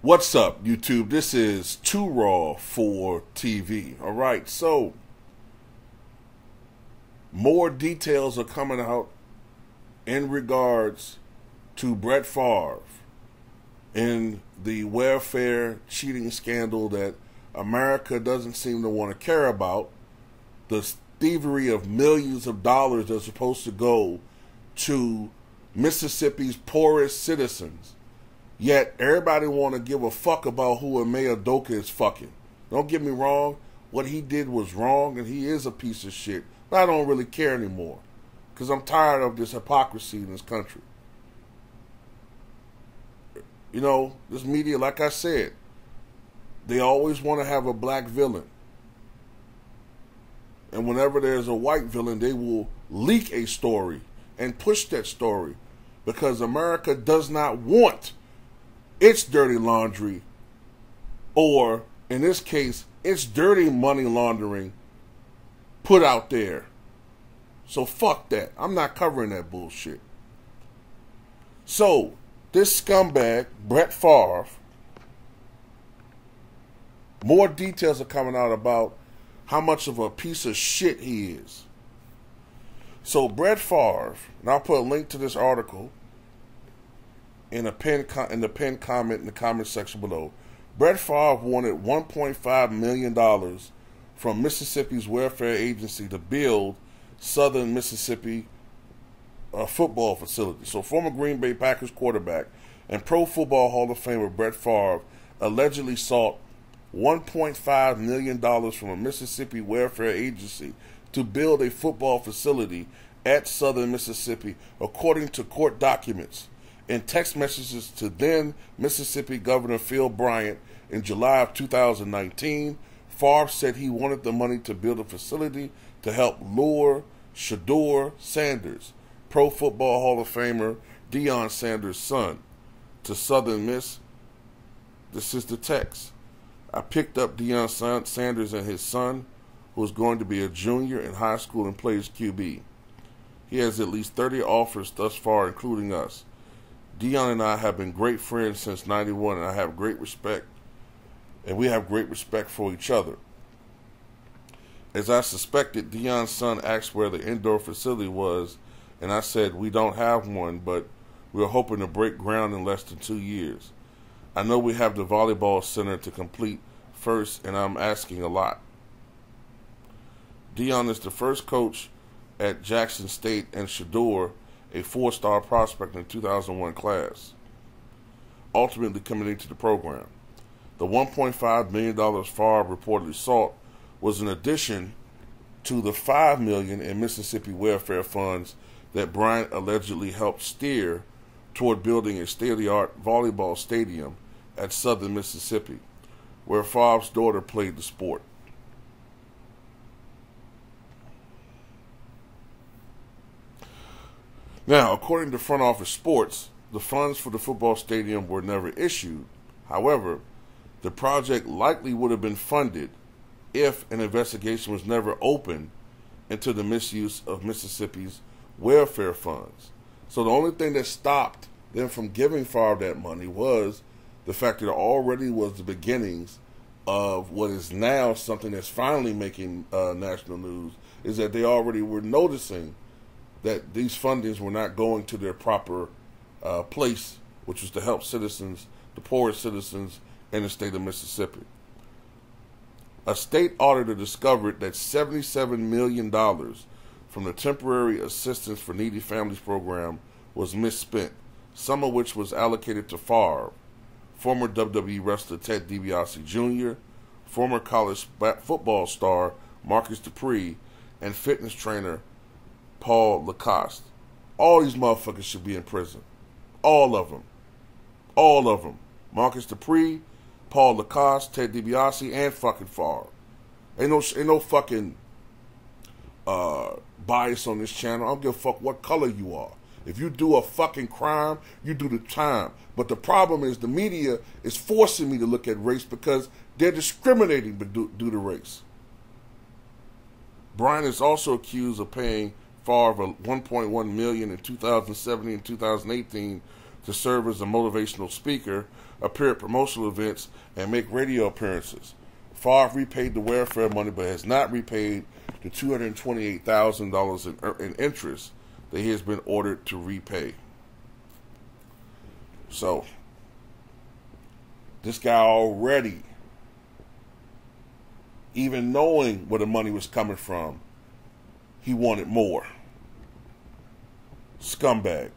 What's up, YouTube? This is Too Raw for TV. All right, so more details are coming out in regards to Brett Favre in the welfare cheating scandal that America doesn't seem to want to care about. The thievery of millions of dollars that's supposed to go to Mississippi's poorest citizens. Yet everybody want to give a fuck about who Emea Doka is fucking. Don't get me wrong. What he did was wrong, and he is a piece of shit. But I don't really care anymore, because I'm tired of this hypocrisy in this country. You know, this media, like I said, they always want to have a black villain. And whenever there's a white villain, they will leak a story and push that story, because America does not want its dirty laundry, or in this case, its dirty money laundering put out there. So fuck that. I'm not covering that bullshit. So, this scumbag, Brett Favre, more details are coming out about how much of a piece of shit he is. So, Brett Favre, and I'll put a link to this article in the pinned comment in the comment section below. Brett Favre wanted $1.5 million from Mississippi's welfare agency to build Southern Mississippi football facility. So former Green Bay Packers quarterback and Pro Football Hall of Famer Brett Favre allegedly sought $1.5 million from a Mississippi welfare agency to build a football facility at Southern Mississippi, according to court documents. In text messages to then Mississippi Governor Phil Bryant in July of 2019, Favre said he wanted the money to build a facility to help lure Shedeur Sanders, Pro Football Hall of Famer Deion Sanders' son, to Southern Miss. This is the text. I picked up Deion Sanders and his son, who is going to be a junior in high school and plays QB. He has at least 30 offers thus far, including us. Deion and I have been great friends since '91, and I have great respect, and we have great respect for each other. As I suspected, Deion's son asked where the indoor facility was, and I said, we don't have one, but we're hoping to break ground in less than 2 years. I know we have the volleyball center to complete first, and I'm asking a lot. Deion is the first coach at Jackson State, and Shedeur, a 4-star prospect in the 2001 class, ultimately committing to the program. The $1.5 million Favre reportedly sought was in addition to the $5 million in Mississippi welfare funds that Bryant allegedly helped steer toward building a state-of-the-art volleyball stadium at Southern Mississippi, where Favre's daughter played the sport. Now, according to Front Office Sports, the funds for the football stadium were never issued. However, the project likely would have been funded if an investigation was never opened into the misuse of Mississippi's welfare funds. So the only thing that stopped them from giving Favre that money was the fact that it already was the beginnings of what is now something that's finally making national news, is that they already were noticing that these fundings were not going to their proper place, which was to help citizens, the poorest citizens in the state of Mississippi. A state auditor discovered that $77 million from the Temporary Assistance for Needy Families program was misspent, some of which was allocated to Favre, former WWE wrestler Ted DiBiase Jr., former college football star Marcus Dupree, and fitness trainer Paul Lacoste. All these motherfuckers should be in prison. All of them. All of them. Marcus Dupree, Paul Lacoste, Ted DiBiase, and fucking Favre. Ain't no fucking bias on this channel. I don't give a fuck what color you are. If you do a fucking crime, you do the time. But the problem is the media is forcing me to look at race because they're discriminating due to race. Bryant is also accused of paying Favre $1.1 million in 2017 and 2018 to serve as a motivational speaker, appear at promotional events, and make radio appearances. Favre repaid the welfare money but has not repaid the $228,000 in interest that he has been ordered to repay. So, this guy already, even knowing where the money was coming from, he wanted more. Scumbag.